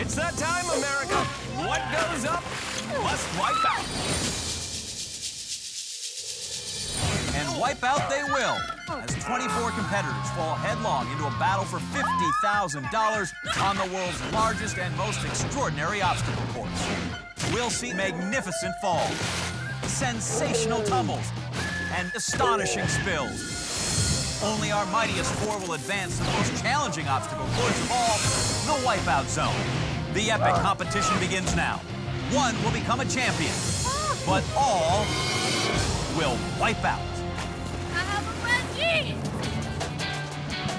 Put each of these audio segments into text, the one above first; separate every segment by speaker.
Speaker 1: It's that time, America. What goes up must wipe out.
Speaker 2: And wipe out they will, as 24 competitors fall headlong into a battle for $50,000 on the world's largest and most extraordinary obstacle course. We'll see magnificent falls, sensational tumbles, and astonishing spills. Only our mightiest four will advance to the most challenging obstacle course of all, the Wipeout Zone. The epic competition begins now. One will become a champion, but all will wipe out.
Speaker 3: I have a wedgie!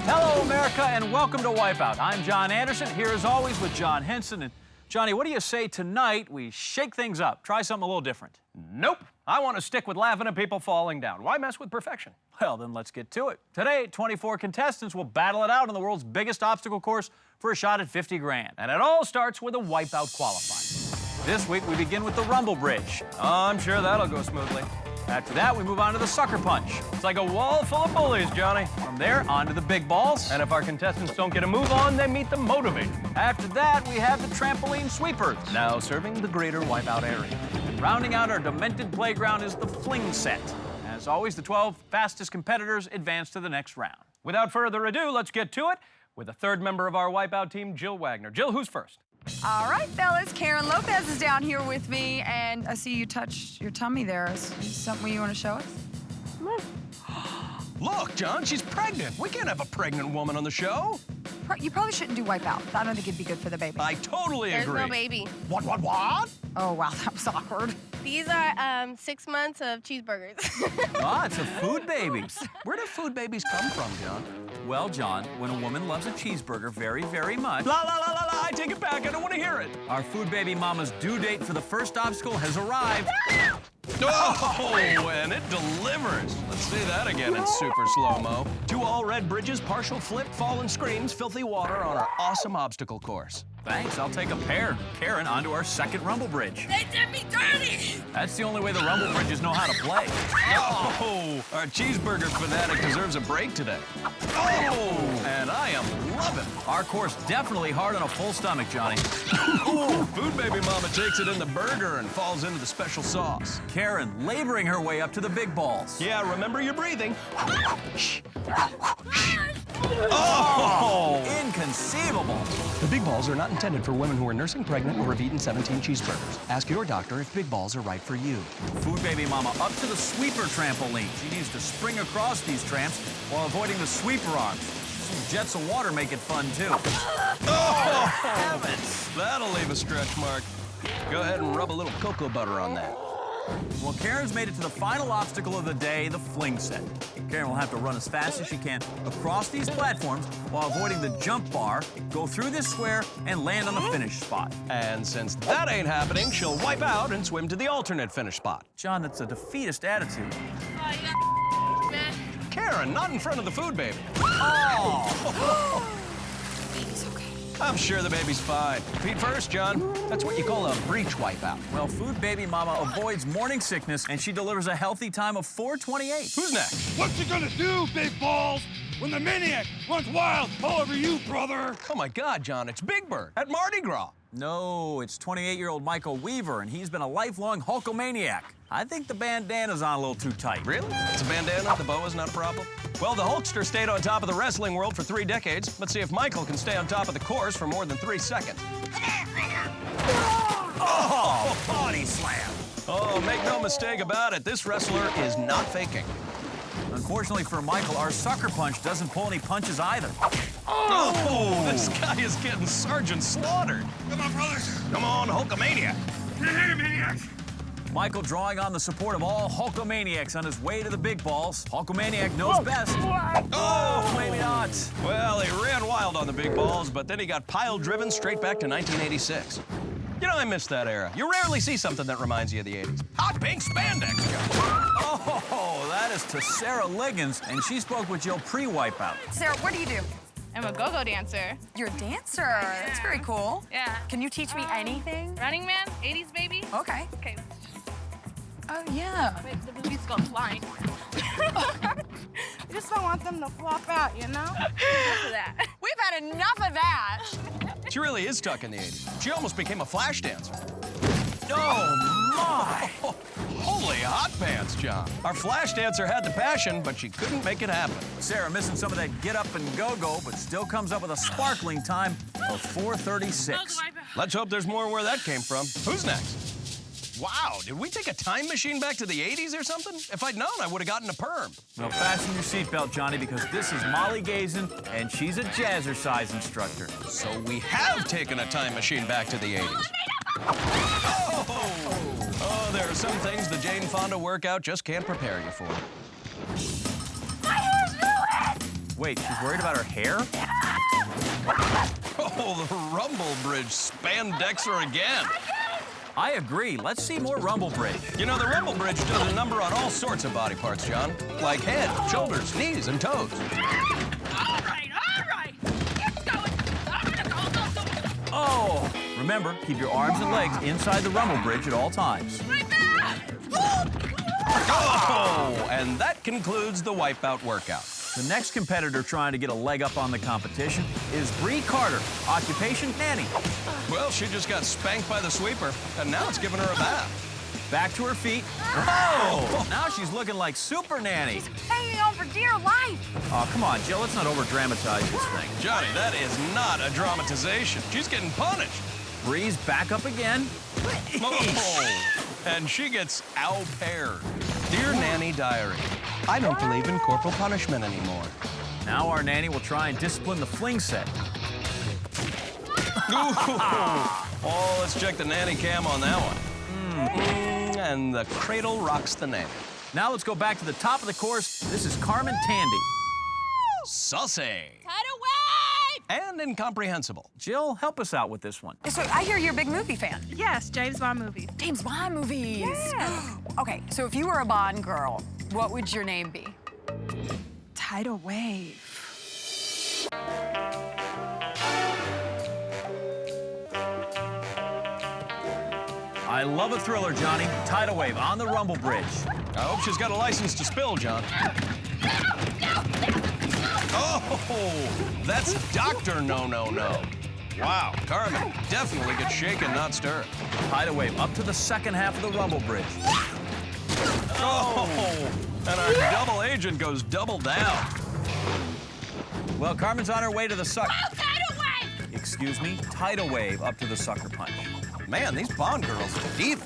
Speaker 4: Hello, America, and welcome to Wipeout. I'm John Anderson, here as always with John Henson. And Johnny, what do you say tonight we shake things up, try something a little different?
Speaker 1: Nope. I want to stick with laughing at people falling down. Why mess with perfection?
Speaker 4: Well, then let's get to it. Today, 24 contestants will battle it out on the world's biggest obstacle course for a shot at 50 grand.
Speaker 1: And it all starts with a Wipeout qualifier.
Speaker 4: This week, we begin with the Rumble Bridge.
Speaker 1: I'm sure that'll go smoothly.
Speaker 4: After that, we move on to the Sucker Punch.
Speaker 1: It's like a wall full of bullies, Johnny.
Speaker 4: From there, on to the Big Balls.
Speaker 1: And if our contestants don't get a move on, they meet the motivator.
Speaker 4: After that, we have the Trampoline Sweepers.
Speaker 1: Now serving the greater Wipeout area.
Speaker 4: Rounding out our demented playground is the Fling Set. As always, the 12 fastest competitors advance to the next round.
Speaker 1: Without further ado, let's get to it with the third member of our Wipeout team, Jill Wagner. Jill, who's first?
Speaker 5: All right, fellas, Karen Lopez is down here with me, and I see you touched your tummy there. Is something you want to show us?
Speaker 1: Look, John, she's pregnant. We can't have a pregnant woman on the show.
Speaker 5: You probably shouldn't do Wipeout. I don't think it'd be good for the baby.
Speaker 1: I totally
Speaker 3: There's
Speaker 1: agree.
Speaker 3: no baby.
Speaker 1: What?
Speaker 5: Oh, wow, that was awkward.
Speaker 3: These are 6 months of cheeseburgers.
Speaker 4: Ah, it's a food baby.
Speaker 1: Where do food babies come from, John?
Speaker 4: Well, John, when a woman loves a cheeseburger very, very much,
Speaker 1: La la la la la, I take it back. I don't want to hear it.
Speaker 4: our food baby mama's due date for the first obstacle has arrived.
Speaker 1: Oh, and it delivers. Let's see that again in super slow-mo. 2 all red bridges, partial flip, fallen screams, filthy water on our awesome obstacle course.
Speaker 4: Thanks, I'll take a pair. Karen, onto our second Rumble Bridge.
Speaker 3: They did me dirty!
Speaker 4: That's the only way the Rumble Bridges know how to play.
Speaker 1: Oh, our cheeseburger fanatic deserves a break today. Oh, and I am loving it.
Speaker 4: Our course definitely hard on a full stomach, Johnny.
Speaker 1: Ooh, food baby mama takes it in the burger and falls into the special sauce.
Speaker 4: Karen laboring her way up to the Big Balls.
Speaker 1: Yeah, remember your breathing.
Speaker 4: Oh, inconceivable.
Speaker 1: The Big Balls are not intended for women who are nursing pregnant or have eaten 17 cheeseburgers. Ask your doctor if Big Balls are right for you.
Speaker 4: Food baby mama up to the sweeper trampoline. She needs to spring across these tramps while avoiding the sweeper arms. Some jets of water make it fun, too.
Speaker 1: Oh, heavens! That'll leave a stretch mark. Go ahead and rub a little cocoa butter on that.
Speaker 4: Well, Karen's made it to the final obstacle of the day, the Fling Set. Karen will have to run as fast as she can across these platforms while avoiding the jump bar, go through this square, and land on the finish spot.
Speaker 1: And since that ain't happening, she'll wipe out and swim to the alternate finish spot.
Speaker 4: John, that's a defeatist attitude.
Speaker 3: Oh, you got man.
Speaker 1: Karen, not in front of the food baby.
Speaker 4: Oh!
Speaker 5: Baby's okay.
Speaker 1: I'm sure the baby's fine. Feet first, John. That's what you call a breech wipeout.
Speaker 4: Well, food baby mama avoids morning sickness, and she delivers a healthy time of 4:28.
Speaker 1: Who's next?
Speaker 6: What you gonna do, big balls, when the maniac runs wild all over you, brother?
Speaker 1: Oh my God, John, it's Big Bird at Mardi Gras.
Speaker 4: No, it's 28-year-old Michael Weaver, and he's been a lifelong Hulkamaniac. I think the bandana's on a little too tight.
Speaker 1: Really? It's a bandana, the boa's not a problem? Well, the Hulkster stayed on top of the wrestling world for 3 decades. Let's see if Michael can stay on top of the course for more than 3 seconds.
Speaker 4: Oh, body slam.
Speaker 1: Oh, make no mistake about it, this wrestler is not faking.
Speaker 4: Unfortunately for Michael, our sucker punch doesn't pull any punches either.
Speaker 1: Oh, this guy is getting Sergeant slaughtered.
Speaker 6: Come on, brothers.
Speaker 1: Come on, Hulkamaniac.
Speaker 6: Hey, maniacs.
Speaker 4: Michael drawing on the support of all Hulkamaniacs on his way to the Big Balls. Hulkamaniac knows best. Oh, maybe not.
Speaker 1: Well, he ran wild on the Big Balls, but then he got pile-driven straight back to 1986. You know, I miss that era. You rarely see something that reminds you of the 80s. Hot pink spandex.
Speaker 4: Oh, that is to Sarah Liggins, and she spoke with Jill pre-Wipeout.
Speaker 5: Sarah, what do you do?
Speaker 7: I'm a go-go dancer.
Speaker 5: You're a dancer. That's very cool.
Speaker 7: Yeah.
Speaker 5: Can you teach me anything?
Speaker 7: Running Man, 80s baby.
Speaker 5: Okay.
Speaker 7: Okay.
Speaker 5: Oh, yeah.
Speaker 7: Wait, the boobies go flying.
Speaker 8: I just don't want them to flop out, you know?
Speaker 7: Enough of that.
Speaker 5: We've had enough of that.
Speaker 1: She really is stuck in the 80s. She almost became a flash dancer.
Speaker 4: Oh, my!
Speaker 1: Holy hot pants, John. Our flash dancer had the passion, but she couldn't make it happen.
Speaker 4: Sarah missing some of that get up and go-go, but still comes up with a sparkling time of 4:36.
Speaker 1: Let's hope there's more where that came from. Who's next? Wow, did we take a time machine back to the 80s or something? If I'd known, I would have gotten a perm.
Speaker 4: Well, fasten your seatbelt, Johnny, because this is Molly Gazin, and she's a jazzercise instructor.
Speaker 1: So we have taken a time machine back to the 80s. Oh, there are some things the Jane Fonda workout just can't prepare you for.
Speaker 3: My hair's ruined!
Speaker 4: Wait, she's worried about her hair?
Speaker 1: Oh, the Rumble Bridge spandexer again.
Speaker 4: I agree. Let's see more Rumble Bridge.
Speaker 1: You know, the Rumble Bridge does a number on all sorts of body parts, John. Like head, shoulders, knees, and toes.
Speaker 3: All right. Keep going. I'm gonna go.
Speaker 4: Oh! Remember, keep your arms and legs inside the Rumble Bridge at all times.
Speaker 3: My back!
Speaker 1: Oh, and that concludes the Wipeout workout.
Speaker 4: The next competitor trying to get a leg up on the competition is Brie Carter, occupation nanny.
Speaker 1: Well, she just got spanked by the sweeper, and now it's giving her a bath.
Speaker 4: Back to her feet. Oh! Now she's looking like Super Nanny.
Speaker 5: She's hanging on for dear life.
Speaker 4: Oh, come on, Jill. Let's not over-dramatize this thing.
Speaker 1: Johnny, that is not a dramatization. She's getting punished.
Speaker 4: Brie's back up again.
Speaker 1: Oh, and she gets ow-paired. Dear Nanny Diary, I don't believe in corporal punishment anymore.
Speaker 4: Now our nanny will try and discipline the fling set.
Speaker 1: Oh, let's check the nanny cam on that one. And the cradle rocks the nanny.
Speaker 4: Now let's go back to the top of the course. This is Carmen Tandy.
Speaker 1: Sussy.
Speaker 3: Tidal wave!
Speaker 1: And incomprehensible.
Speaker 4: Jill, help us out with this one.
Speaker 5: So I hear you're a big movie fan.
Speaker 7: Yes, James Bond movies.
Speaker 5: James Bond movies. Okay, so if you were a Bond girl, what would your name be? Tidal Wave.
Speaker 4: I love a thriller, Johnny. Tidal Wave on the Rumble Bridge.
Speaker 1: I hope she's got a license to spill, John. Oh, that's Dr. No. Wow, Carmen definitely gets shaken, not stirred.
Speaker 4: Tidal Wave up to the second half of the Rumble Bridge.
Speaker 1: Oh, and our double agent goes double down.
Speaker 4: Well, Carmen's on her way to the sucker.
Speaker 3: Oh, tidal wave!
Speaker 4: Excuse me, Tidal Wave up to the sucker punch.
Speaker 1: Man, these Bond girls are deep.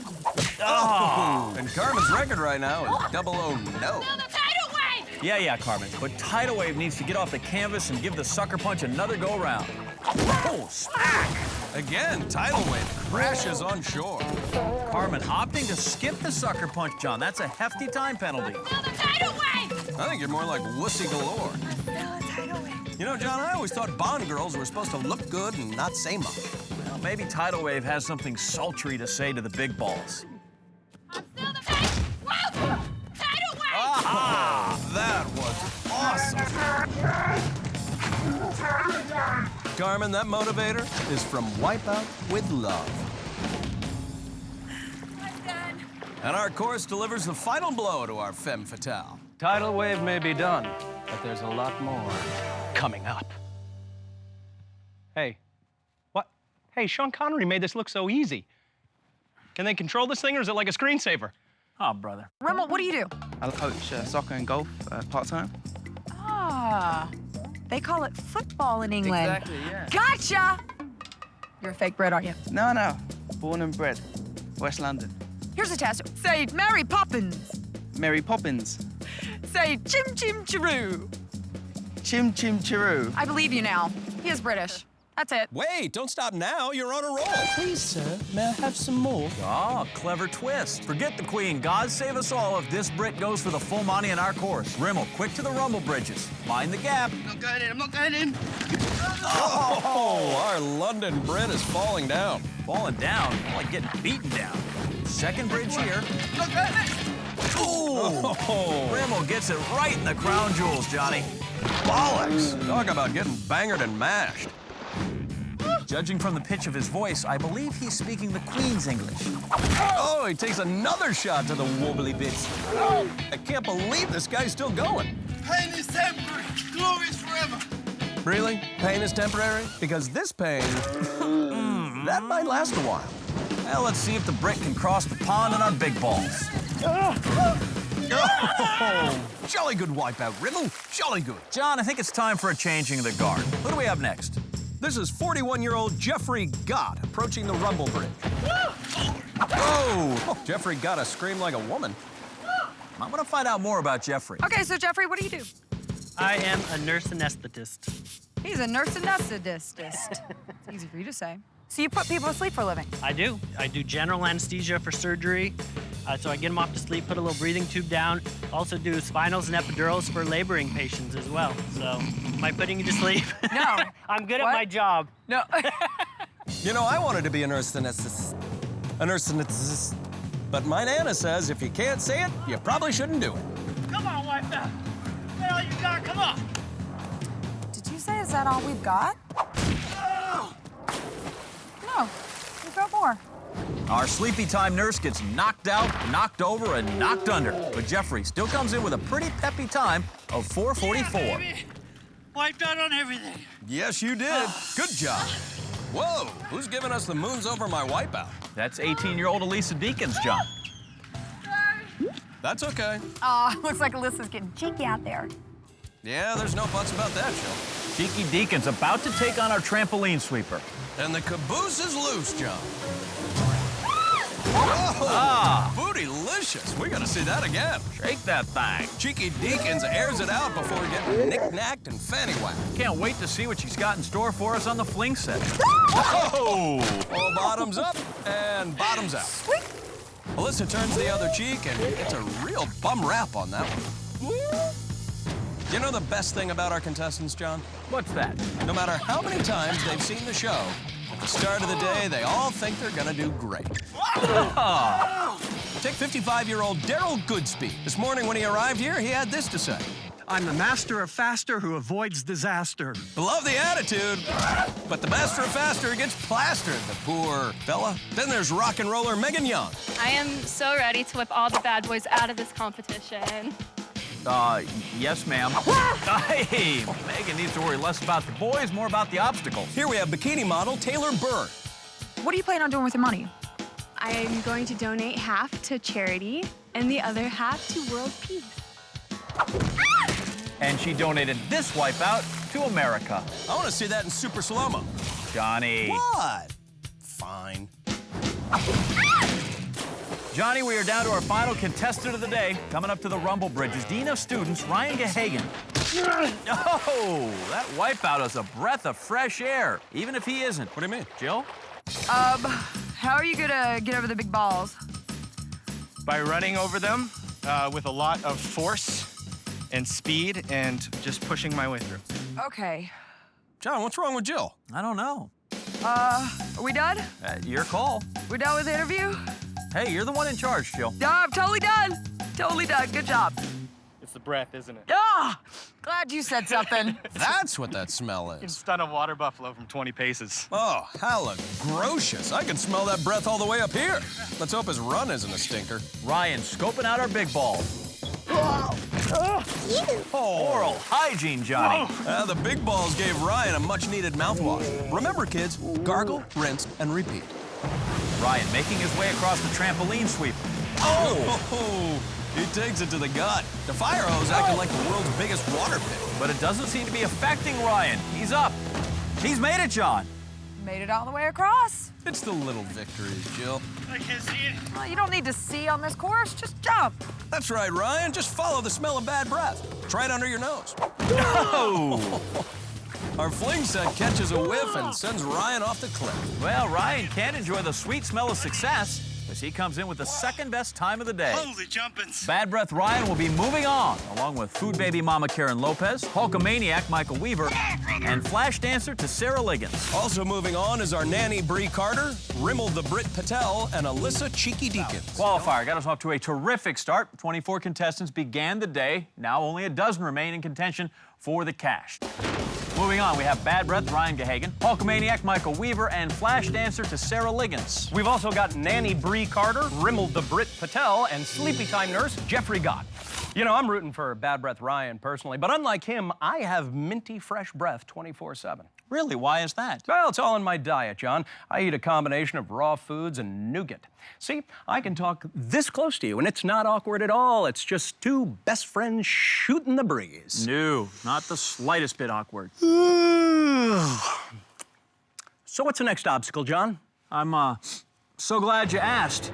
Speaker 1: Oh, and Carmen's record right now is 0-0 no.
Speaker 3: Feel the tidal wave!
Speaker 4: Yeah, Carmen. But Tidal Wave needs to get off the canvas and give the sucker punch another go-round. Oh, smack!
Speaker 1: Again, tidal wave crashes on shore.
Speaker 4: Carmen opting to skip the sucker punch, John. That's a hefty time penalty.
Speaker 3: Feel the tidal wave!
Speaker 1: I think you're more like wussy galore. You know, John, I always thought Bond girls were supposed to look good and not say much.
Speaker 4: Well, maybe Tidal Wave has something sultry to say to the big balls.
Speaker 3: I'm still the face! Whoa! Tidal wave!
Speaker 1: Ah, that was awesome. Carmen, that motivator is from Wipeout with Love.
Speaker 3: I'm done.
Speaker 1: And our course delivers the final blow to our femme fatale.
Speaker 8: Tidal wave may be done, but there's a lot more coming up. Hey, what? Hey, Sean Connery made this look so easy. Can they control this thing, or is it like a screensaver?
Speaker 4: Oh, brother.
Speaker 5: Rimmel, what do you do?
Speaker 9: I coach soccer and golf part-time.
Speaker 5: Ah, they call it football in England.
Speaker 9: Exactly, yeah.
Speaker 5: Gotcha! You're a fake Brit, aren't you?
Speaker 9: No. Born and bred. West London.
Speaker 5: Here's a test. Say Mary Poppins.
Speaker 9: Mary Poppins.
Speaker 5: Say Chim Chim Chiroo.
Speaker 9: Chim Chim Chiroo.
Speaker 5: I believe you now. He is British. That's it.
Speaker 1: Wait, don't stop now. You're on a roll.
Speaker 8: Please, sir, may I have some more?
Speaker 4: Ah, clever twist. Forget the Queen. God save us all if this Brit goes for the full money in our course. Rimmel, quick to the Rumble Bridges. Mind the gap.
Speaker 9: I'm not going in.
Speaker 1: Oh, our London Brit is falling down.
Speaker 4: Falling down, like getting beaten down. Second bridge here. Ooh! Rimmel gets it right in the crown jewels, Johnny.
Speaker 1: Bollocks. Talk about getting bangered and mashed.
Speaker 4: Judging from the pitch of his voice, I believe he's speaking the Queen's English.
Speaker 1: Oh, he takes another shot to the wobbly bits. I can't believe this guy's still going.
Speaker 6: Pain is temporary, glory is forever.
Speaker 1: Really? Pain is temporary? Because this pain, that might last a while.
Speaker 2: Well, let's see if the Brit can cross the pond in our big balls.
Speaker 1: Oh, jolly good wipeout, Riddle. Jolly good.
Speaker 2: John, I think it's time for a changing of the guard. Who do we have next?
Speaker 1: This is 41-year-old Jeffrey Gott approaching the rumble bridge. Whoa! Jeffrey Gotta scream like a woman.
Speaker 2: I want to find out more about Jeffrey.
Speaker 5: Okay, so Jeffrey, what do you do?
Speaker 10: I am a nurse anesthetist.
Speaker 5: He's a nurse anesthetist. It's easy for you to say. So you put people to sleep for a living?
Speaker 10: I do. I do general anesthesia for surgery. So I get them off to sleep, put a little breathing tube down. Also do spinals and epidurals for laboring patients as well. So, am I putting you to sleep?
Speaker 5: No.
Speaker 10: I'm good
Speaker 5: What?
Speaker 10: at my job.
Speaker 5: No.
Speaker 1: You know, I wanted to be a nurse anesthetist. A nurse anesthetist. But my Nana says if you can't say it, you probably shouldn't do it.
Speaker 10: Come on, Wipeout. What all you got? Come on.
Speaker 5: Did you say is that all we've got? No, we've got more.
Speaker 2: Our sleepy time nurse gets knocked out, knocked over, and knocked under. But Jeffrey still comes in with a pretty peppy time of 4:44.
Speaker 10: Yeah, baby. Wiped out on everything.
Speaker 1: Yes, you did. Good job. Whoa, who's giving us the moons over my wipeout?
Speaker 2: That's 18-year-old Elisa Deakins, John.
Speaker 1: That's okay.
Speaker 5: Looks like Alyssa's getting cheeky out there.
Speaker 1: Yeah, there's no buts about that, Jill.
Speaker 2: Cheeky Deakins about to take on our trampoline sweeper.
Speaker 1: And the caboose is loose, John. Whoa! Bootylicious. We gotta see that again.
Speaker 2: Shake that thing.
Speaker 1: Cheeky Deakins airs it out before getting knick-knacked and fanny-whacked.
Speaker 2: Can't wait to see what she's got in store for us on the fling set.
Speaker 1: Whoa! Well, bottoms up and bottoms out.
Speaker 5: Sweet.
Speaker 1: Alyssa turns the other cheek and gets a real bum rap on that one. You know the best thing about our contestants, John?
Speaker 2: What's that?
Speaker 1: No matter how many times they've seen the show, at the start of the day, they all think they're gonna do great. Take 55-year-old Daryl Goodspeed. This morning when he arrived here, he had this to say.
Speaker 11: I'm the master of faster who avoids disaster.
Speaker 1: Love the attitude, but the master of faster gets plastered, the poor fella. Then there's rock and roller Megan Young.
Speaker 7: I am so ready to whip all the bad boys out of this competition.
Speaker 2: Yes, ma'am. Hey, Megan needs to worry less about the boys, more about the obstacles.
Speaker 1: Here we have bikini model Taylor Bird.
Speaker 5: What are you planning on doing with your money?
Speaker 3: I am going to donate half to charity and the other half to world peace.
Speaker 2: And she donated this wipeout to America.
Speaker 1: I want to see that in super slow-mo.
Speaker 2: Johnny.
Speaker 1: What? Fine.
Speaker 2: Johnny, we are down to our final contestant of the day. Coming up to the Rumble Bridge is Dean of Students, Ryan Gehagen. Oh, that wipeout is a breath of fresh air, even if he isn't.
Speaker 1: What do you mean?
Speaker 2: Jill?
Speaker 5: How are you gonna get over the big balls?
Speaker 8: By running over them with a lot of force and speed and just pushing my way through.
Speaker 5: Okay.
Speaker 1: John, what's wrong with Jill?
Speaker 2: I don't know.
Speaker 5: Are we done?
Speaker 2: Your call.
Speaker 5: We're done with the interview?
Speaker 2: Hey, you're the one in charge, Jill.
Speaker 5: No, I'm totally done. Totally done. Good job.
Speaker 8: It's the breath, isn't it?
Speaker 5: Ah! Glad you said something.
Speaker 1: That's what that smell
Speaker 8: You can
Speaker 1: is.
Speaker 8: stun a water buffalo from 20 paces.
Speaker 1: Oh, halagocious. I can smell that breath all the way up here. Let's hope his run isn't a stinker.
Speaker 2: Ryan scoping out our big balls. Oral hygiene, Johnny.
Speaker 1: The big balls gave Ryan a much-needed mouthwash. Remember, kids, gargle, rinse, and repeat.
Speaker 2: Ryan making his way across the trampoline sweeper.
Speaker 1: Oh! He takes it to the gut. The fire hose acting like the world's biggest water pit.
Speaker 2: But it doesn't seem to be affecting Ryan. He's up. He's made it, John.
Speaker 5: Made it all the way across.
Speaker 1: It's the little victories, Jill.
Speaker 10: I can't see it.
Speaker 5: Well, you don't need to see on this course. Just jump.
Speaker 1: That's right, Ryan. Just follow the smell of bad breath. Try it under your nose.
Speaker 2: No!
Speaker 1: Our fling set catches a whiff and sends Ryan off the cliff.
Speaker 2: Well, Ryan can't enjoy the sweet smell of success as he comes in with the second best time of the day.
Speaker 10: Holy jumpins'.
Speaker 2: Bad Breath Ryan will be moving on, along with Food Baby Mama Karen Lopez, Hulkamaniac Michael Weaver, and Flash Dancer to Sarah Liggins.
Speaker 1: Also moving on is our nanny Brie Carter, Rimmel the Brit Patel, and Alyssa Cheeky Deakins.
Speaker 2: Qualifier got us off to a terrific start. 24 contestants began the day. Now only a dozen remain in contention for the cash. Moving on, we have Bad Breath Ryan Gehagen, Hulkamaniac Michael Weaver, and Flash Dancer to Sarah Liggins.
Speaker 8: We've also got nanny Brie Carter, Rimmel the Brit Patel, and sleepy time nurse Jeffrey Gott. You know, I'm rooting for Bad Breath Ryan personally, but unlike him, I have minty fresh breath 24/7.
Speaker 2: Really? Why is that?
Speaker 8: Well, it's all in my diet, John. I eat a combination of raw foods and nougat. See, I can talk this close to you, and it's not awkward at all. It's just two best friends shooting the breeze.
Speaker 4: No, not the slightest bit awkward.
Speaker 8: So what's the next obstacle, John?
Speaker 4: I'm so glad you asked.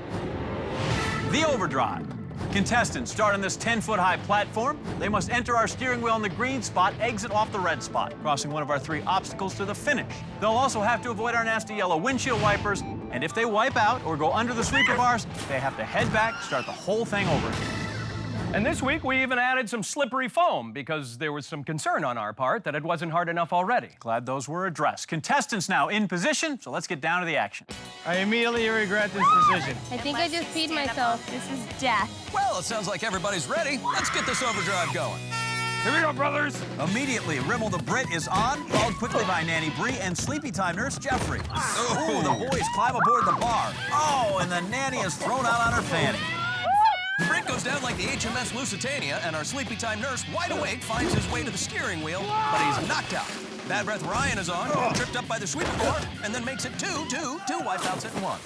Speaker 4: The overdrive. Contestants start on this 10-foot-high platform. They must enter our steering wheel in the green spot, exit off the red spot, crossing one of our 3 obstacles to the finish. They'll also have to avoid our nasty yellow windshield wipers, and if they wipe out or go under the sweeper bars, they have to head back, start the whole thing over again.
Speaker 8: And this week, we even added some slippery foam because there was some concern on our part that it wasn't hard enough already.
Speaker 4: Glad those were addressed. Contestants now in position, so let's get down to the action.
Speaker 6: I immediately regret this decision.
Speaker 7: I think I just peed myself.
Speaker 3: This is death.
Speaker 1: Well, it sounds like everybody's ready. Let's get this overdrive going.
Speaker 6: Here we go, brothers.
Speaker 2: Immediately, Rimmel the Brit is on, followed quickly by Nanny Brie and Sleepy Time Nurse Jeffrey. Oh, the boys climb aboard the bar. Oh, and the nanny is thrown out on her fanny.
Speaker 1: Brit goes down like the HMS Lusitania, and our sleepy time nurse, wide awake, finds his way to the steering wheel, but he's knocked out. Bad Breath Ryan is on, tripped up by the sweeper bar, and then makes it two wipeouts in one.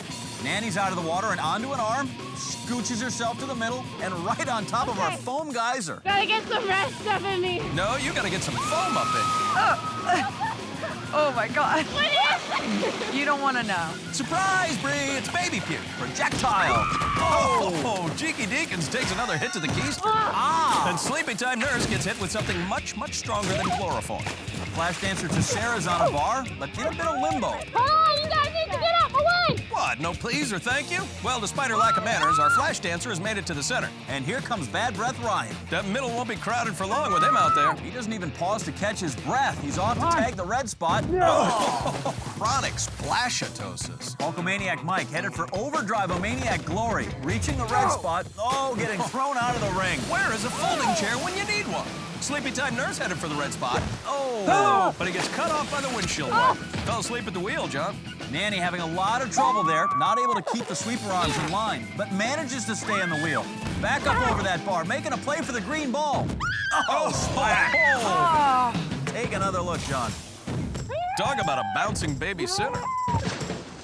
Speaker 2: Nanny's out of the water and onto an arm, scooches herself to the middle, and right on top of our foam geyser.
Speaker 7: Gotta get some rest, Stephanie.
Speaker 1: No, you gotta get some foam up in you.
Speaker 5: Oh my God. What is it? You don't want to know.
Speaker 1: Surprise, Brie, it's baby puke.
Speaker 2: Projectile.
Speaker 1: Oh, Cheeky Deacons takes another hit to the keys.
Speaker 2: Ah!
Speaker 1: And Sleepy Time Nurse gets hit with something much, much stronger than chloroform.
Speaker 2: Flash dancer to Sarah's on a bar, but in a bit of limbo.
Speaker 7: Hold on, you guys need to get out my way.
Speaker 1: What, no please or thank you? Well, despite her lack of manners, our flash dancer has made it to the center.
Speaker 2: And here comes Bad Breath Ryan.
Speaker 1: That middle won't be crowded for long with him out there.
Speaker 2: He doesn't even pause to catch his breath. He's off to tag the red spot.
Speaker 1: Oh, chronic splashatosis.
Speaker 2: Hulkamaniac Mike headed for overdrive-o-maniac glory, reaching the red spot. Oh, getting thrown out of the ring.
Speaker 1: Where is a folding chair when you need one? Sleepy Time Nurse headed for the red spot. Oh, but he gets cut off by the windshield wipers. Fell asleep at the wheel, John.
Speaker 2: Nanny having a lot of trouble there, not able to keep the sweeper arms in line, but manages to stay on the wheel. Back up over that bar, making a play for the green ball. Oh, splash. Take another look, John.
Speaker 1: Talk about a bouncing baby sinner.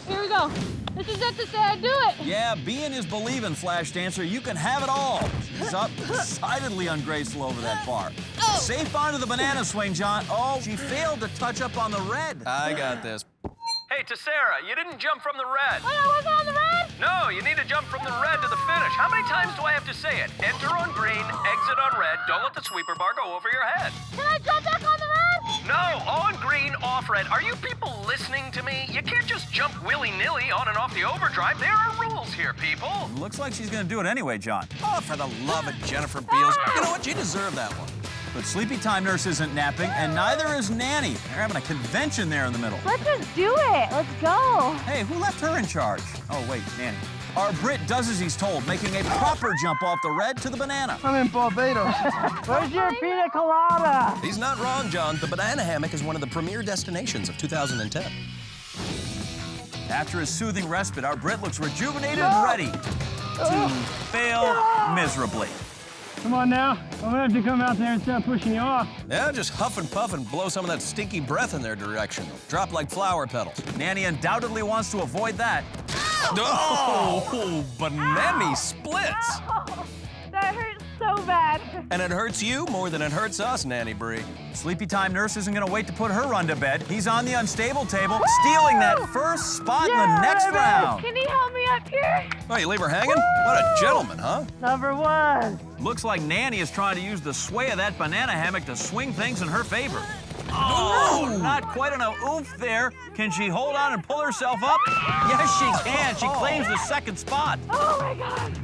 Speaker 7: Here we go. This is it to say I do it.
Speaker 2: Yeah, being is believing, Flash Dancer. You can have it all. She's up decidedly ungraceful over that bar. Safe onto the banana swing, John. Oh, she failed to touch up on the red.
Speaker 1: I got this.
Speaker 8: Hey, to Sarah, you didn't jump from the red.
Speaker 7: Wait, I wasn't on the red?
Speaker 8: No, you need to jump from the red to the finish. How many times do I have to say it? Enter on green, exit on red. Don't let the sweeper bar go over your head.
Speaker 7: Can I jump back on the red?
Speaker 8: No, on green, off red. Are you people listening to me? You can't just jump willy-nilly on and off the overdrive. There are rules here, people.
Speaker 2: Looks like she's gonna do it anyway, John.
Speaker 1: Oh, for the love of Jennifer Beals. You know what? You deserve that one.
Speaker 2: But Sleepy Time Nurse isn't napping, and neither is Nanny. They're having a convention there in the middle.
Speaker 7: Let's just do it. Let's go.
Speaker 2: Hey, who left her in charge? Oh, wait, Nanny. Our Brit does as he's told, making a proper jump off the red to the banana.
Speaker 9: I'm in Barbados.
Speaker 10: Where's your pina colada?
Speaker 1: He's not wrong, John. The banana hammock is one of the premier destinations of 2010.
Speaker 2: After his soothing respite, our Brit looks rejuvenated and ready to fail miserably.
Speaker 10: Come on now. I'm gonna have to come out there and start pushing you off.
Speaker 1: Yeah, just huff and puff and blow some of that stinky breath in their direction. Drop like flower petals.
Speaker 2: Nanny undoubtedly wants to avoid that.
Speaker 1: Oh, banana splits.
Speaker 7: Ow, that hurts so bad.
Speaker 1: And it hurts you more than it hurts us, Nanny Brie.
Speaker 2: Sleepy Time Nurse isn't gonna wait to put her run to bed. He's on the unstable table, stealing that first spot in the next round.
Speaker 7: Can you help me up here?
Speaker 1: Oh, you leave her hanging? What a gentleman, huh?
Speaker 10: Number one.
Speaker 2: Looks like Nanny is trying to use the sway of that banana hammock to swing things in her favor. Oh, not quite enough oomph there. Can she hold on and pull herself up? Yes, she can. She claims the second spot.
Speaker 7: Oh my God.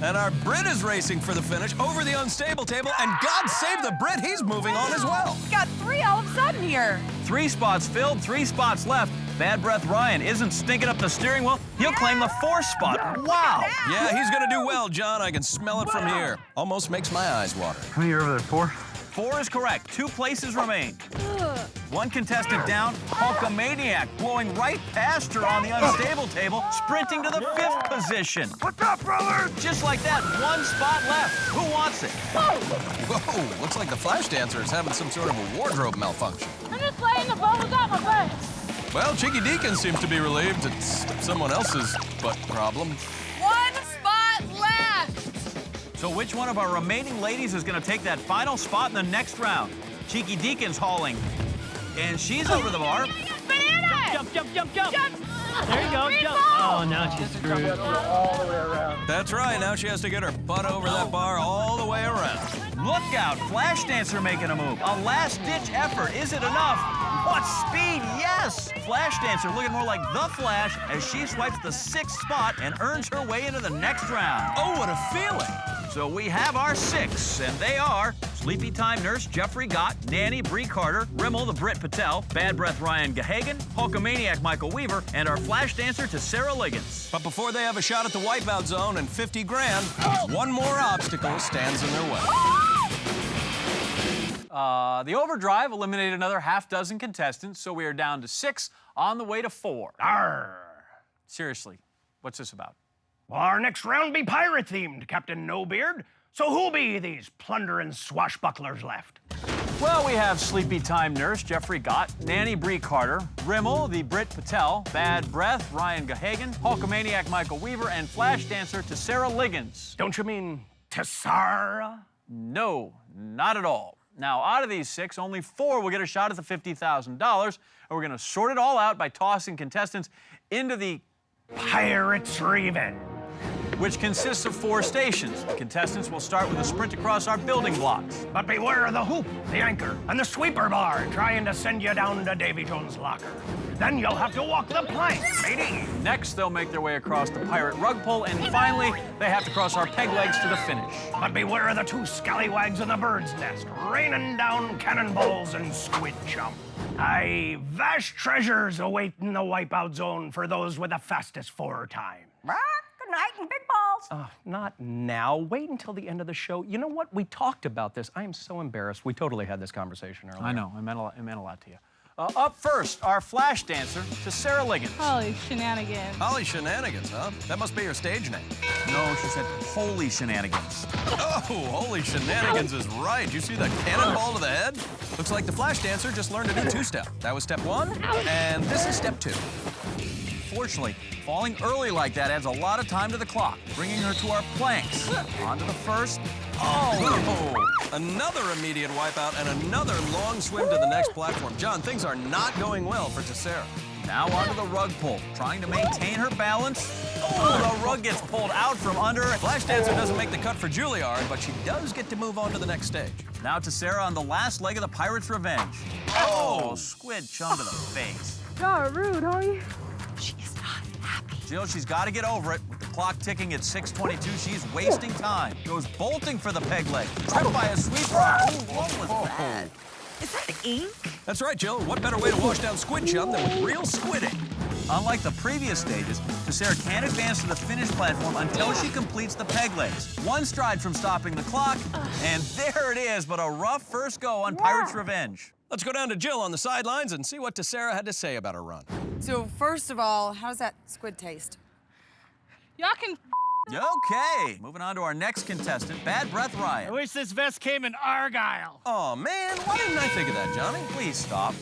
Speaker 1: And our Brit is racing for the finish over the unstable table, and God save the Brit, he's moving on as well.
Speaker 5: Got 3 all of a sudden here.
Speaker 2: 3 spots filled, 3 spots left. Bad Breath Ryan isn't stinking up the steering wheel. He'll claim the 4th spot. Wow.
Speaker 1: Yeah, he's gonna do well, John. I can smell it from here. Almost makes my eyes water.
Speaker 11: How many are over there? 4?
Speaker 2: 4 is correct. 2 places remain.
Speaker 7: Ugh.
Speaker 2: One contestant down, Hulkamaniac, blowing right past her on the unstable table, sprinting to the 5th position.
Speaker 6: What's up, brother?
Speaker 2: Just like that, 1 spot left. Who wants it?
Speaker 1: Whoa, looks like the flash dancer is having some sort of a wardrobe malfunction.
Speaker 12: I'm just playing the bubbles out my butt.
Speaker 1: Well, Cheeky Deacon seems to be relieved it's someone else's butt problem.
Speaker 5: 1 spot left.
Speaker 2: So which one of our remaining ladies is going to take that final spot in the next round? Cheeky Deacon's hauling. And she's over the bar.
Speaker 12: Banana!
Speaker 10: Jump, jump, jump, jump. There you go, jump. Oh, now she's screwed.
Speaker 1: That's right, now she has to get her butt over that bar all the way around.
Speaker 2: Look out, Flash Dancer making a move. A last-ditch effort. Is it enough? What speed? Yes! Flash Dancer looking more like the Flash as she swipes the 6th spot and earns her way into the next round.
Speaker 1: Oh, what a feeling!
Speaker 2: So we have our 6, and they are Sleepy Time Nurse Jeffrey Gott, Nanny Brie Carter, Rimmel the Brit Patel, Bad Breath Ryan Gahagan, Hulkamaniac Michael Weaver, and our Flash Dancer to Sarah Liggins.
Speaker 1: But before they have a shot at the wipeout zone and 50 grand, one more obstacle stands in their way.
Speaker 2: The overdrive eliminated another half-dozen contestants, so we are down to 6 on the way to 4.
Speaker 6: Arr.
Speaker 2: Seriously, what's this about?
Speaker 6: Well, our next round be pirate-themed, Captain No Beard. So who be these plundering swashbucklers left?
Speaker 2: Well, we have Sleepy Time Nurse Jeffrey Gott, Nanny Brie Carter, Rimmel the Brit Patel, Bad Breath Ryan Gahagan, Hulkamaniac Michael Weaver, and Flash Dancer to Sarah Liggins.
Speaker 6: Don't you mean Tessara?
Speaker 2: No, not at all. Now, out of these 6, only 4 will get a shot at the $50,000, and we're going to sort it all out by tossing contestants into the
Speaker 6: Pirate's Revenge,
Speaker 2: which consists of 4 stations. The contestants will start with a sprint across our building blocks.
Speaker 6: But beware of the hoop, the anchor, and the sweeper bar trying to send you down to Davy Jones' locker. Then you'll have to walk the plank, matey.
Speaker 2: Next, they'll make their way across the pirate rug pull, and finally, they have to cross our peg legs to the finish.
Speaker 6: But beware of the 2 scallywags in the bird's nest, raining down cannonballs and squid chump. Aye, vast treasures awaiting the wipeout zone for those with the fastest 4 times.
Speaker 5: Good night and big balls.
Speaker 8: Not now. Wait until the end of the show. You know what? We talked about this. I am so embarrassed. We totally had this conversation earlier.
Speaker 2: I know. It meant a lot to you. Up first, our Flash Dancer to Sarah Liggins.
Speaker 12: Holy shenanigans.
Speaker 1: Holly Shenanigans, huh? That must be your stage name.
Speaker 2: No, she said holy shenanigans.
Speaker 1: Oh, holy shenanigans is right. You see that cannonball to the head? Looks like the Flash Dancer just learned a new 2-step. That was step 1, and this is step 2.
Speaker 2: Fortunately, falling early like that adds a lot of time to the clock, bringing her to our planks. On to the first.
Speaker 1: Oh! Another immediate wipeout and another long swim to the next platform. John, things are not going well for Tessera.
Speaker 2: Now onto the rug pull, trying to maintain her balance. Oh, the rug gets pulled out from under.
Speaker 1: Flash Dancer doesn't make the cut for Juilliard, but she does get to move on to the next stage.
Speaker 2: Now to Sarah on the last leg of the Pirate's Revenge. Oh, squid chum to the face.
Speaker 12: Y'all are rude, are you?
Speaker 5: She is not happy.
Speaker 2: Jill, she's got to get over it. With the clock ticking at 6:22, she's wasting time. Goes bolting for the peg leg. Tripped by a sweeper. Ooh, what was that?
Speaker 5: Is that ink?
Speaker 1: That's right, Jill. What better way to wash down squid chum than with real squid ink?
Speaker 2: Unlike the previous stages, Tessera can't advance to the finish platform until she completes the peg legs. 1 stride from stopping the clock, and there it is, but a rough first go on Pirate's Revenge.
Speaker 1: Let's go down to Jill on the sidelines and see what Tessera had to say about her run.
Speaker 5: So first of all, how does that squid taste?
Speaker 12: Y'all can
Speaker 2: Okay, moving on to our next contestant, Bad Breath Ryan.
Speaker 6: I wish this vest came in Argyle.
Speaker 1: Oh, man, why didn't I think of that, Johnny?
Speaker 2: Please stop.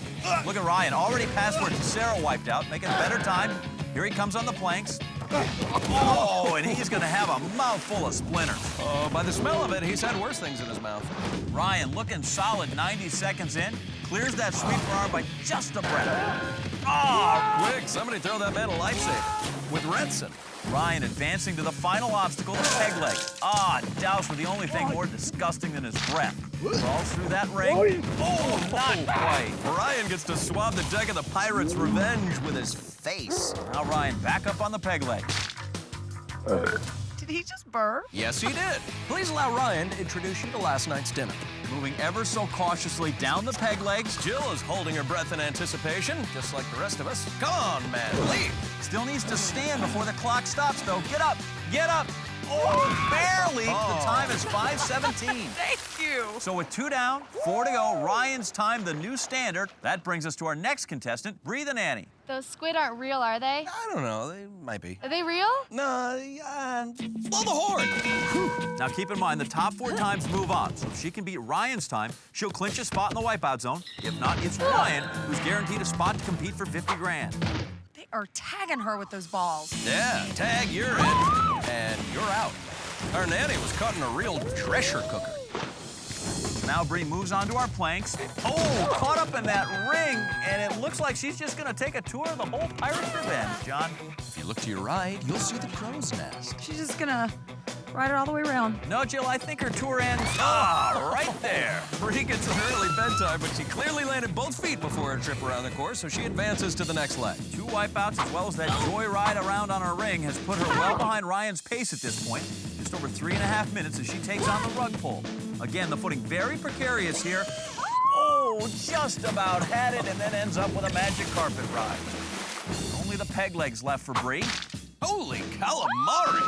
Speaker 2: Look at Ryan, already past where Tessera wiped out, making a better time. Here he comes on the planks. Oh, and he's gonna have a mouthful of splinters.
Speaker 1: Oh, by the smell of it, he's had worse things in his mouth.
Speaker 2: Ryan looking solid 90 seconds in, clears that sweeper arm by just a breath. Oh,
Speaker 1: Quick, somebody throw that man a lifesaver. With Redson.
Speaker 2: Ryan advancing to the final obstacle, the peg leg. Douse with the only thing more disgusting than his breath. Crawls through that ring. Oh, not quite.
Speaker 1: Ryan gets to swab the deck of the Pirate's Revenge with his face.
Speaker 2: Now Ryan back up on the peg leg.
Speaker 5: Did he just burp?
Speaker 1: Yes, he did. Please allow Ryan to introduce you to last night's dinner.
Speaker 2: Moving ever so cautiously down the peg legs.
Speaker 1: Jill is holding her breath in anticipation, just like the rest of us. Come on, man, leave.
Speaker 2: Still needs to stand before the clock stops, though. Get up, get up. Oh, barely. The time is 5:17.
Speaker 5: Thank you.
Speaker 2: So with 2 down, 4 to go, Ryan's time, the new standard. That brings us to our next contestant, Brie the nanny.
Speaker 7: Those squid aren't real, are they?
Speaker 1: I don't know. They might be.
Speaker 7: Are they real?
Speaker 1: No, blow the horn. Whew.
Speaker 2: Now keep in mind, the top 4 times move on. So if she can beat Ryan's time, she'll clinch a spot in the wipeout zone. If not, it's Ryan who's guaranteed a spot to compete for 50 grand.
Speaker 5: They are tagging her with those balls.
Speaker 1: Yeah, tag, you're in, and you're out. Our nanny was caught in a real pressure cooker.
Speaker 2: Now Brie moves on to our planks. Oh, caught up in that ring, and it looks like she's just gonna take a tour of the whole Pirate's Revenge, John.
Speaker 1: If you look to your right, you'll see the crow's nest.
Speaker 5: She's just gonna ride it all the way around.
Speaker 2: No, Jill, I think her tour ends right there.
Speaker 1: Brie gets an early bedtime, but she clearly landed both feet before her trip around the course, so she advances to the next leg.
Speaker 2: 2 wipeouts, as well as that joyride around on her ring, has put her well behind Ryan's pace at this point. Just over 3.5 minutes as she takes on the rug pull. Again, the footing very precarious here. Oh, just about had it, and then ends up with a magic carpet ride. Only the peg legs left for Brie.
Speaker 1: Holy calamari!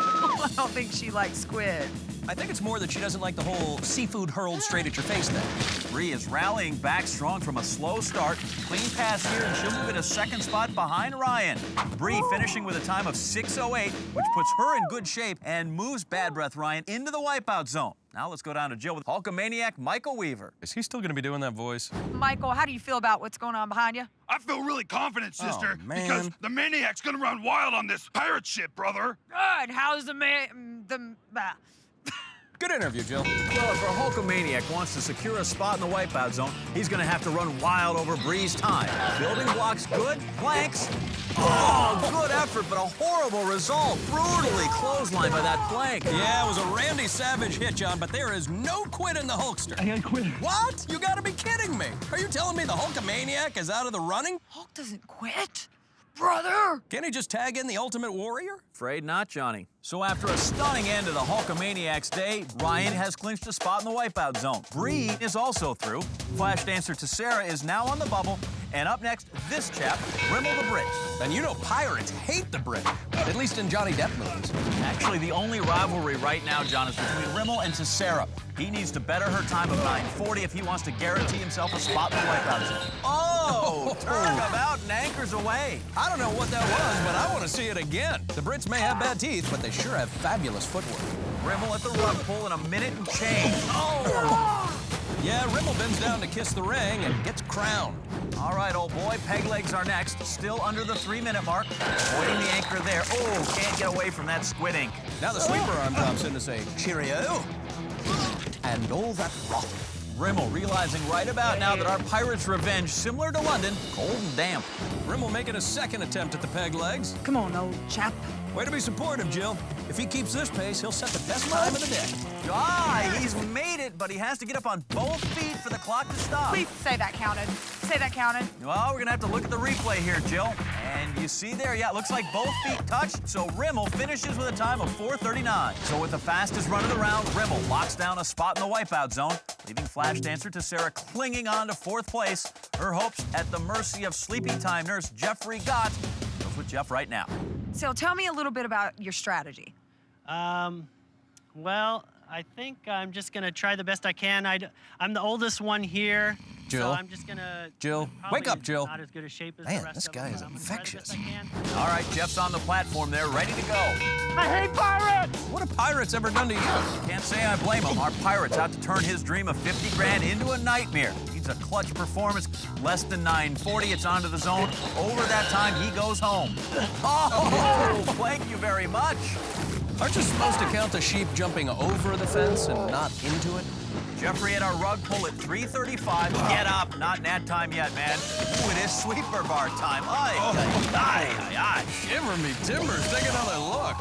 Speaker 5: I don't think she likes squid.
Speaker 1: I think it's more that she doesn't like the whole seafood hurled straight at your face thing.
Speaker 2: Brie is rallying back strong from a slow start. Clean pass here, and she'll move in a second spot behind Ryan. Brie finishing with a time of 6:08, which puts her in good shape and moves Bad Breath Ryan into the wipeout zone. Now let's go down to Jill with Hulkamaniac Michael Weaver.
Speaker 1: Is he still going to be doing that voice?
Speaker 5: Michael, how do you feel about what's going on behind you?
Speaker 13: I feel really confident, sister,
Speaker 1: Oh, man.
Speaker 13: because the maniac's gonna run wild on this pirate ship, brother.
Speaker 5: Good. How's the
Speaker 1: Good interview, Jill.
Speaker 2: Well, if our Hulkamaniac wants to secure a spot in the wipeout zone, he's going to have to run wild over Brie's time. Building blocks good, planks. Oh, good effort, but a horrible result. Brutally clotheslined by that plank.
Speaker 1: Yeah, it was a Randy Savage hit, John, but there is no quit in the Hulkster.
Speaker 11: I gotta quit.
Speaker 1: What? You gotta be kidding me. Are you telling me the Hulkamaniac is out of the running?
Speaker 5: Hulk doesn't quit. Brother!
Speaker 1: Can he just tag in the Ultimate Warrior?
Speaker 2: Afraid not, Johnny. So after a stunning end to the Hulkamaniac's day, Ryan has clinched a spot in the wipeout zone. Brie is also through. Flash dancer to Sarah is now on the bubble. And up next, this chap, Dreadmill the Brit.
Speaker 1: And you know pirates hate the Brit, at least in Johnny Depp movies.
Speaker 2: Actually, the only rivalry right now, John, is between Rimmel and Tessera. He needs to better her time of 9:40 if he wants to guarantee himself a spot in the wipeout zone. Oh, turnabout and anchors away.
Speaker 1: I don't know what that was, but I want to see it again. The Brits may have bad teeth, but they sure have fabulous footwork.
Speaker 2: Rimmel at the rug pull in a minute and change. Oh!
Speaker 1: Yeah, Rimmel bends down to kiss the ring and gets crowned.
Speaker 2: All right, old boy, peg legs are next. Still under the 3-minute mark. Avoiding the anchor there. Oh, can't get away from that squid ink.
Speaker 1: Now the sweeper arm pops in to say, cheerio, and all that rot.
Speaker 2: Rimmel realizing right about now that our Pirate's Revenge, similar to London, cold and damp.
Speaker 1: Rimmel making a second attempt at the peg legs.
Speaker 5: Come on, old chap.
Speaker 1: Way to be supportive, Jill. If he keeps this pace, he'll set the best time of the day.
Speaker 2: Ah, he's made it, but he has to get up on both feet for the clock to stop.
Speaker 5: Please say that counted. Say that counted.
Speaker 2: Well, we're gonna have to look at the replay here, Jill. And you see there, yeah, it looks like both feet touched, so Rimmel finishes with a time of 4:39. So with the fastest run of the round, Rimmel locks down a spot in the wipeout zone, leaving Flash Dancer to Sarah clinging on to 4th place. Her hopes at the mercy of sleepy time nurse Jeffrey Gott. Goes with Jeff right now.
Speaker 5: So tell me a little bit about your strategy.
Speaker 10: Well, I think I'm just gonna try the best I can. I'm the oldest one here,
Speaker 1: Jill.
Speaker 10: so I'm just gonna.
Speaker 1: Jill,
Speaker 10: probably
Speaker 1: wake up, Jill.
Speaker 10: Not as good a shape as
Speaker 1: Man,
Speaker 10: the rest
Speaker 1: this
Speaker 10: of
Speaker 1: guy
Speaker 10: them,
Speaker 1: is
Speaker 10: but I'm gonna try the
Speaker 1: infectious.
Speaker 10: best I can.
Speaker 2: All right, Jeff's on the platform there, ready to go.
Speaker 11: I hate pirates!
Speaker 1: What have pirates ever done to you?
Speaker 2: Can't say I blame him. Our Pirate's out to turn his dream of 50 grand into a nightmare. Needs a clutch performance. Less than 9:40, it's onto the zone. Over that time, he goes home. Oh, thank you very much.
Speaker 1: Aren't you supposed to count the sheep jumping over the fence and not into it?
Speaker 2: Jeffrey at our rug pull at 3:35. Get up. Not nap time yet, man. Ooh, it is sweeper bar time. Aye.
Speaker 1: Shiver me timbers, take another look.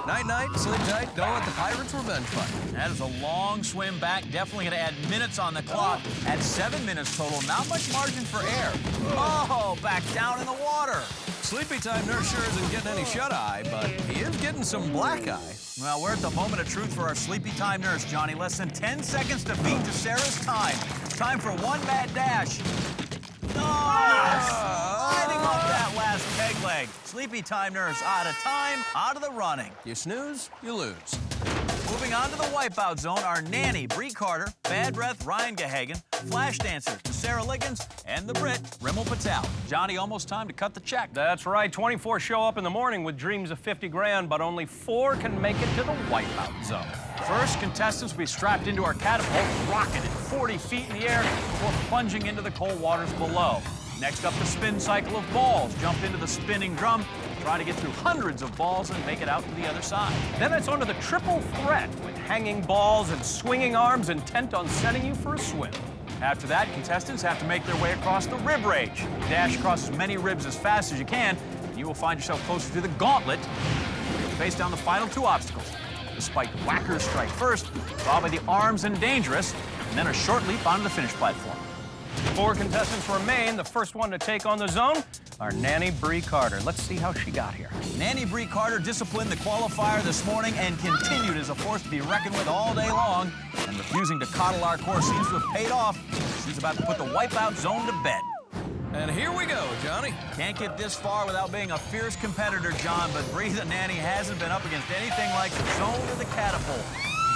Speaker 1: Night-night, sleep tight, go at the Pirates' Revenge Fund.
Speaker 2: That is a long swim back. Definitely going to add minutes on the clock. At 7 minutes total, not much margin for error. Oh, back down in the water.
Speaker 1: Sleepy time nurse sure isn't getting any shut-eye, but he is getting some black eye.
Speaker 2: Well, we're at the moment of truth for our sleepy time nurse, Johnny. Less than 10 seconds to beat Sarah's time. Time for one mad dash. Oh, sliding off that last peg leg. flag. Sleepy time nurse out of time, out of the running.
Speaker 1: You snooze, you lose.
Speaker 2: Moving on to the wipeout zone, our nanny, Brie Carter, Bad Breath, Ryan Gahagan, Flash Dancers, Sarah Liggins, and the Brit, Rimmel Patel. Johnny, almost time to cut the check.
Speaker 8: That's right. 24 show up in the morning with dreams of 50 grand, but only 4 can make it to the wipeout zone.
Speaker 4: First, contestants will be strapped into our catapult, rocketed 40 feet in the air before plunging into the cold waters below. Next up, the spin cycle of balls. Jump into the spinning drum, try to get through hundreds of balls and make it out to the other side.
Speaker 8: Then it's on to the triple threat with hanging balls and swinging arms intent on sending you for a swim.
Speaker 4: After that, contestants have to make their way across the rib range. Dash across as many ribs as fast as you can, and you will find yourself closer to the gauntlet. You'll face down the final 2 obstacles. The spiked whackers strike first, followed by the arms and dangerous, and then a short leap onto the finish platform.
Speaker 8: 4 contestants remain. The first one to take on the zone, our nanny, Brie Carter. Let's see how she got here.
Speaker 2: Nanny Brie Carter disciplined the qualifier this morning and continued as a force to be reckoned with all day long. And refusing to coddle our course seems to have paid off. She's about to put the wipeout zone to bed.
Speaker 1: And here we go, Johnny.
Speaker 2: Can't get this far without being a fierce competitor, John, but Brie the nanny hasn't been up against anything like the zone or the catapult.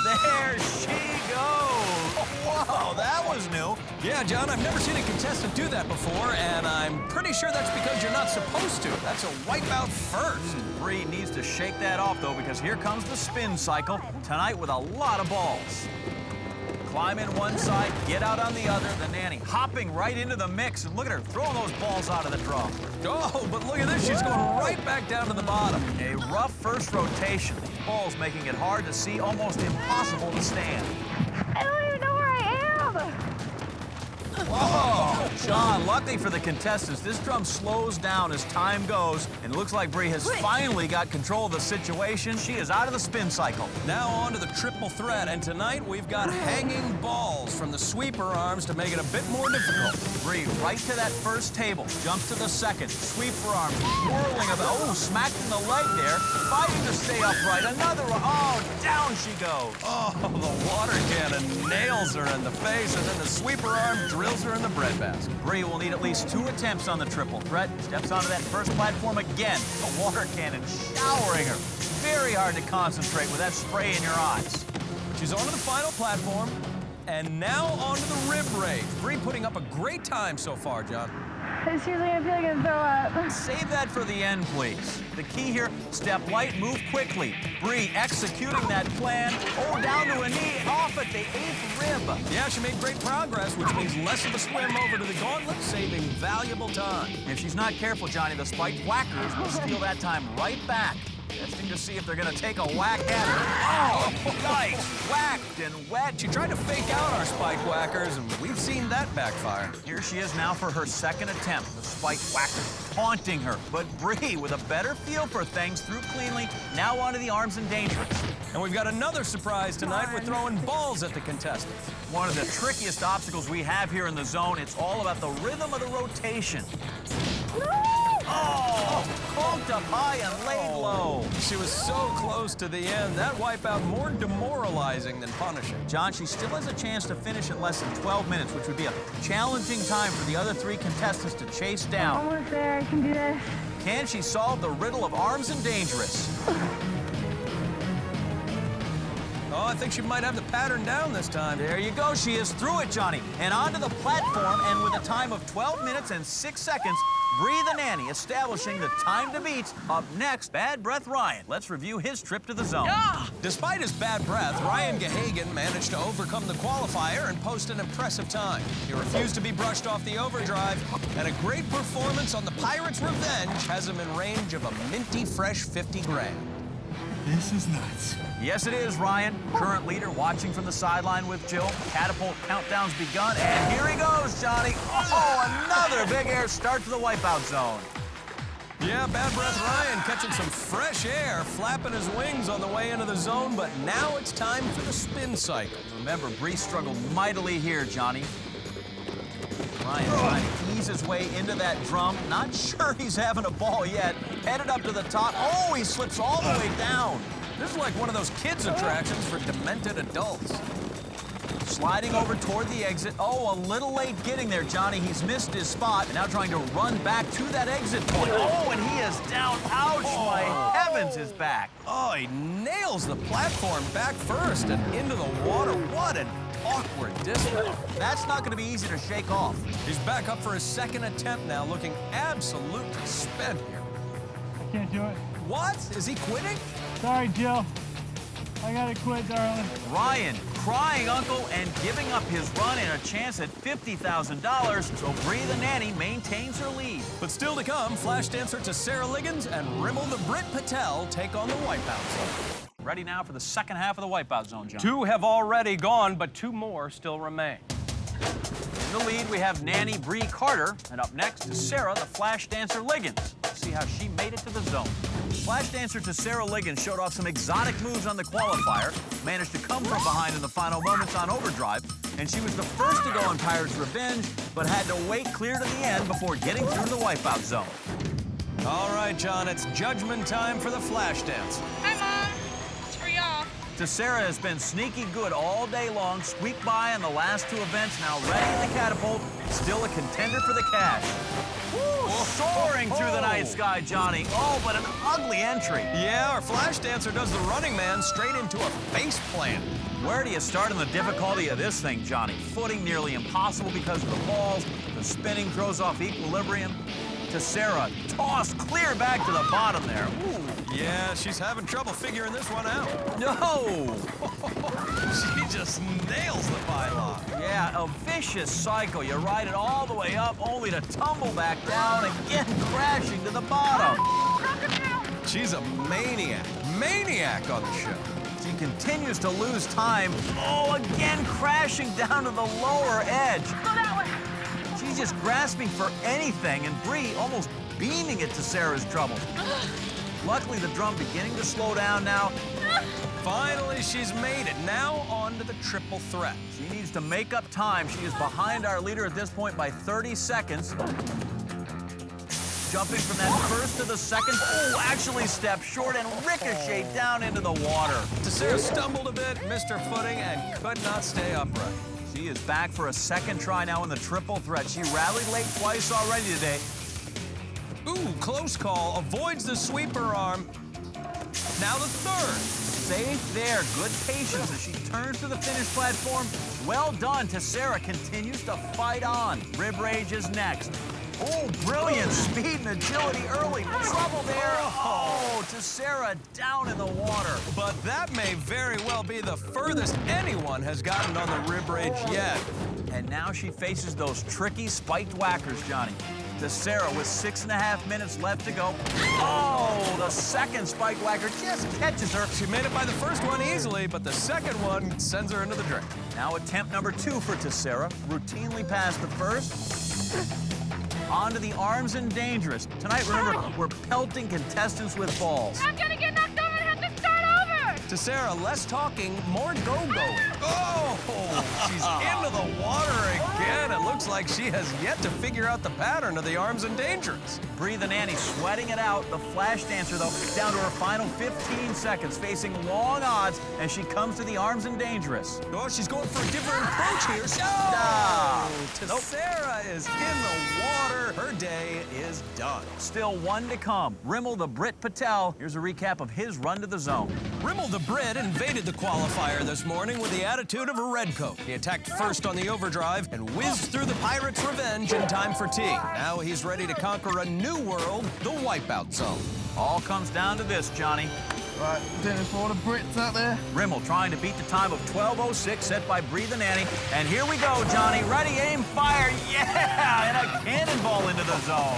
Speaker 2: There she goes. Whoa, that was new.
Speaker 1: Yeah, John, I've never seen a contestant do that before, and I'm pretty sure that's because you're not supposed to. That's a wipeout first.
Speaker 2: Brie needs to shake that off, though, because here comes the spin cycle, tonight with a lot of balls. Climb in one side, get out on the other. The nanny hopping right into the mix, and look at her throwing those balls out of the drum.
Speaker 1: Oh, but look at this. She's going right back down to the bottom.
Speaker 2: A rough first rotation. These balls making it hard to see, almost impossible to stand.
Speaker 12: I don't even know where I am.
Speaker 2: Whoa! John, luckily for the contestants, this drum slows down as time goes, and it looks like Brie has finally got control of the situation. She is out of the spin cycle.
Speaker 1: Now on to the triple threat, and tonight we've got hanging balls from the sweeper arms to make it a bit more difficult.
Speaker 2: Brie right to that first table, jumps to the second, sweeper arms whirling about. Oh, smacked in the leg there, fighting to stay upright. Another one. Oh, down she goes.
Speaker 1: Oh, the water cannon nails her in the face, and then the sweeper arm drills her in the breadbasket.
Speaker 2: Brie will need at least 2 attempts on the triple threat. Steps onto that first platform again. A water cannon showering her. Very hard to concentrate with that spray in your eyes.
Speaker 1: She's onto the final platform, and now onto the rib range. Brie putting up a great time so far, John.
Speaker 12: I seriously feel like I'm gonna throw up.
Speaker 2: Save that for the end, please. The key here, step light, move quickly. Brie executing that plan. Oh, down to a knee, off at the 8th rib.
Speaker 1: Yeah, she made great progress, which means less of a swim over to the gauntlet, saving valuable time.
Speaker 2: If she's not careful, Johnny, the spiked whackers will steal that time right back. Testing to see if they're gonna take a whack at her. Oh, nice! Whacked and wet.
Speaker 1: She tried to fake out our spike whackers, and we've seen that backfire.
Speaker 2: Here she is now for her second attempt. The spiked whackers taunting her. But Brie, with a better feel for things, threw cleanly, now onto the arms and dangerous.
Speaker 1: And we've got another surprise tonight. We're throwing balls at the contestants.
Speaker 2: One of the trickiest obstacles we have here in the zone. It's all about the rhythm of the rotation. Oh, conked up high and laid low.
Speaker 1: She was so close to the end. That wipeout more demoralizing than punishing.
Speaker 2: John, she still has a chance to finish in less than 12 minutes, which would be a challenging time for the other 3 contestants to chase down.
Speaker 12: Almost there. I can do this.
Speaker 2: Can she solve the riddle of arms and dangerous?
Speaker 1: Oh, I think she might have the pattern down this time.
Speaker 2: There you go. She is through it, Johnny. And onto the platform, and with a time of 12 minutes and 6 seconds, Brie the nanny establishing the time to beat. Up next, Bad Breath Ryan. Let's review his trip to the zone.
Speaker 1: Despite his bad breath, Ryan Gahagan managed to overcome the qualifier and post an impressive time. He refused to be brushed off the overdrive, and a great performance on the Pirate's Revenge has him in range of a minty fresh 50 grand.
Speaker 13: This is nuts.
Speaker 2: Yes, it is, Ryan. Current leader watching from the sideline with Jill. Catapult countdown's begun, and here he goes, Johnny. Oh, another big air start to the wipeout zone.
Speaker 1: Yeah, Bad Breath Ryan catching some fresh air, flapping his wings on the way into the zone, but now it's time for the spin cycle.
Speaker 2: Remember, Brie struggled mightily here, Johnny. Ryan trying to ease his way into that drum. Not sure he's having a ball yet. Headed up to the top. Oh, he slips all the way down.
Speaker 1: This is like one of those kids' attractions for demented adults.
Speaker 2: Sliding over toward the exit. Oh, a little late getting there, Johnny. He's missed his spot and now trying to run back to that exit point. Oh, and he is down. Ouch, my heavens, his back.
Speaker 1: Oh, he nails the platform back first and into the water. What an awkward dismount.
Speaker 2: That's not going to be easy to shake off.
Speaker 1: He's back up for his second attempt now, looking absolutely spent here.
Speaker 12: I can't do it.
Speaker 1: What? Is he quitting?
Speaker 12: Sorry, Jill. I gotta quit, darling.
Speaker 2: Ryan crying uncle and giving up his run and a chance at $50,000, so Brie the nanny maintains her lead.
Speaker 1: But still to come, Flash dancer Tessera Liggins and Rimmel the Brit Patel take on the Wipeout Zone.
Speaker 2: Ready now for the second half of the Wipeout Zone, John.
Speaker 8: 2 have already gone, but 2 more still remain.
Speaker 2: In the lead, we have nanny Brie Carter, and up next is Sarah, the Flash dancer Liggins. Let's see how she made it to the zone. Flash dancer Tessera Liggins showed off some exotic moves on the qualifier, managed to come from behind in the final moments on overdrive, and she was the first to go on Pirate's Revenge, but had to wait clear to the end before getting through to the Wipeout Zone.
Speaker 1: All right, John, it's judgment time for the Flash dance.
Speaker 7: Hi, Mom. It's for y'all.
Speaker 2: Tessera has been sneaky good all day long, squeaked by in the last 2 events, now ready in the catapult, still a contender for the cash. Woo, soaring through the night sky, Johnny. Oh, but an ugly entry.
Speaker 1: Yeah, our Flash dancer does the running man straight into a face plant.
Speaker 2: Where do you start in the difficulty of this thing, Johnny? Footing nearly impossible because of the balls, the spinning throws off equilibrium. Tessera tossed clear back to the bottom there. Ooh.
Speaker 1: Yeah, she's having trouble figuring this one out.
Speaker 2: No!
Speaker 1: She just nails the bylock.
Speaker 2: Yeah, a vicious cycle. You ride it all the way up, only to tumble back down, again crashing to the bottom.
Speaker 1: She's a maniac. Maniac on the show.
Speaker 2: She continues to lose time. Oh, again crashing down to the lower edge.
Speaker 12: Go that way.
Speaker 2: She's just grasping for anything, and Brie almost beaming it to Sarah's trouble. Luckily, the drum beginning to slow down now.
Speaker 1: Finally, she's made it. Now on to the triple threat.
Speaker 2: She needs to make up time. She is behind our leader at this point by 30 seconds. Jumping from that first to the second. Oh, actually stepped short and ricocheted down into the water.
Speaker 1: Tessera stumbled a bit, missed her footing, and could not stay upright.
Speaker 2: She is back for a second try now in the triple threat. She rallied late twice already today.
Speaker 1: Ooh, close call. Avoids the sweeper arm. Now the third.
Speaker 2: Safe there. Good patience as she turns to the finish platform. Well done. Tessera continues to fight on. Rib rage is next. Oh, brilliant speed and agility early. Trouble there. Oh, Tessera down in the water.
Speaker 1: But that may very well be the furthest anyone has gotten on the rib rage yet.
Speaker 2: And now she faces those tricky spiked whackers, Johnny. Tessera with 6.5 minutes left to go. Oh, the second spike whacker just catches her.
Speaker 1: She made it by the first one easily, but the second one sends her into the drain.
Speaker 2: Now attempt number 2 for Tessera. Routinely past the first. On to the arms and dangerous. Tonight, remember, we're pelting contestants with balls.
Speaker 12: I'm gonna get knocked over and have to start over.
Speaker 1: Tessera, less talking, more go-going. Oh, she's into the water again. It looks like she has yet to figure out the pattern of the arms and dangerous.
Speaker 2: Brie the nanny sweating it out. The Flash dancer, though, down to her final 15 seconds, facing long odds as she comes to the arms and dangerous.
Speaker 1: Oh, she's going for a different approach here. Tessera is in the water. Her day is done.
Speaker 2: Still 1 to come. Rimmel the Brit Patel. Here's a recap of his run to the zone.
Speaker 1: Rimmel the Brit invaded the qualifier this morning with the attitude of a redcoat. He attacked first on the overdrive and whizzed through the Pirate's Revenge in time for tea. Now he's ready to conquer a new world, the Wipeout Zone.
Speaker 2: All comes down to this, Johnny.
Speaker 9: Right, dinner for all the Brits out there.
Speaker 2: Rimmel trying to beat the time of 12:06 set by Brie the nanny. And here we go, Johnny. Ready, aim, fire. Yeah! And a cannonball into the zone.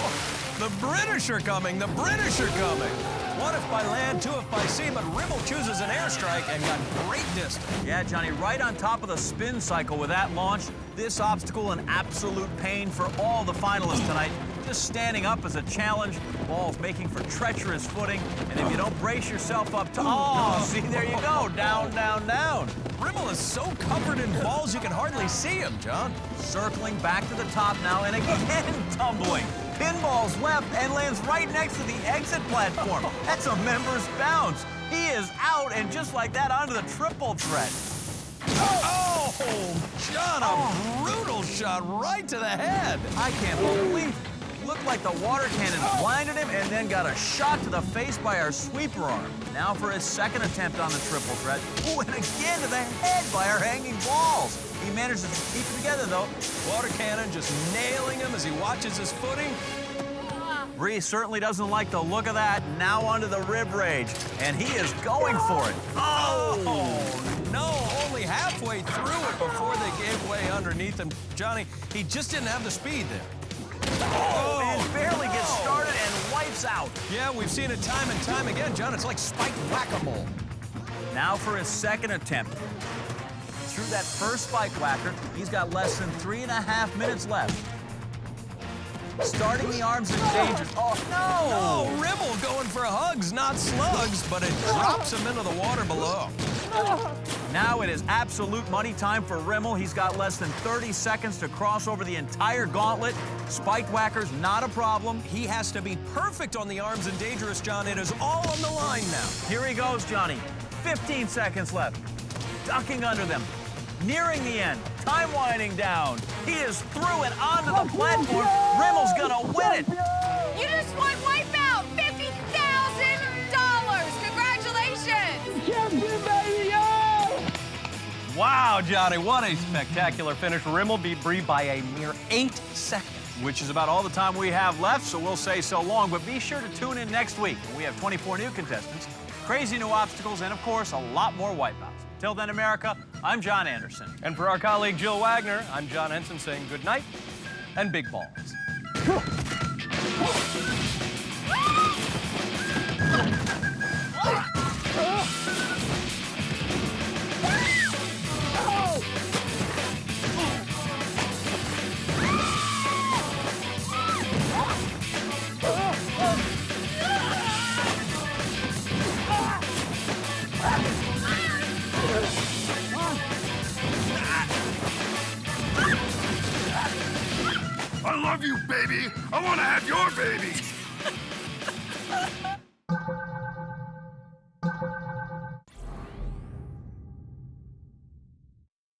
Speaker 1: The British are coming. The British are coming. 1 if by land, 2 if by sea, but Rimmel chooses an airstrike and got great distance.
Speaker 2: Yeah, Johnny, right on top of the spin cycle with that launch. This obstacle an absolute pain for all the finalists tonight. Just standing up as a challenge. Balls making for treacherous footing. And if you don't brace yourself up to... Oh, see, there you go. Down, down, down.
Speaker 1: Rimmel is so covered in balls you can hardly see him, John.
Speaker 2: Circling back to the top now and again tumbling. Pinballs left and lands right next to the exit platform. That's a member's bounce. He is out and just like that onto the triple threat.
Speaker 1: Oh! Oh, John, a brutal shot right to the head.
Speaker 2: I can't believe it. Looked like the water cannon blinded him and then got a shot to the face by our sweeper arm. Now for his second attempt on the triple threat. Ooh, and again to the head by our hanging balls. He manages to keep it together, though.
Speaker 1: Water cannon just nailing him as he watches his footing.
Speaker 2: Brie certainly doesn't like the look of that. Now onto the rib rage, and he is going for it.
Speaker 1: Oh, no, only halfway through it before they gave way underneath him. Johnny, he just didn't have the speed there.
Speaker 2: Oh, and barely gets started and wipes out.
Speaker 1: Yeah, we've seen it time and time again, John. It's like spiked whack-a-mole.
Speaker 2: Now for his second attempt. Through that first spike whacker, he's got less than 3.5 minutes left. Starting the arms in danger. Oh, no!
Speaker 1: No, Rimmel going for hugs, not slugs, but it drops him into the water below.
Speaker 2: Now it is absolute money time for Rimmel. He's got less than 30 seconds to cross over the entire gauntlet. Spiked whacker's not a problem.
Speaker 1: He has to be perfect on the arms and dangerous, John. It is all on the line now.
Speaker 2: Here he goes, Johnny. 15 seconds left. Ducking under them. Nearing the end. Time winding down. He is through and onto the platform. Rimmel's gonna win it.
Speaker 5: You just won Wipeout! $50,000! Congratulations!
Speaker 12: Champion, baby, yo!
Speaker 8: Wow, Johnny, what a spectacular finish. Rimmel beat Brie by a mere 8 seconds.
Speaker 2: Which is about all the time we have left, so we'll say so long. But be sure to tune in next week when we have 24 new contestants, crazy new obstacles, and, of course, a lot more wipeouts. Till then, America, I'm John Anderson.
Speaker 8: And for our colleague Jill Wagner, I'm John Henson saying good night and big balls.
Speaker 13: I love you, baby. I want to have your baby.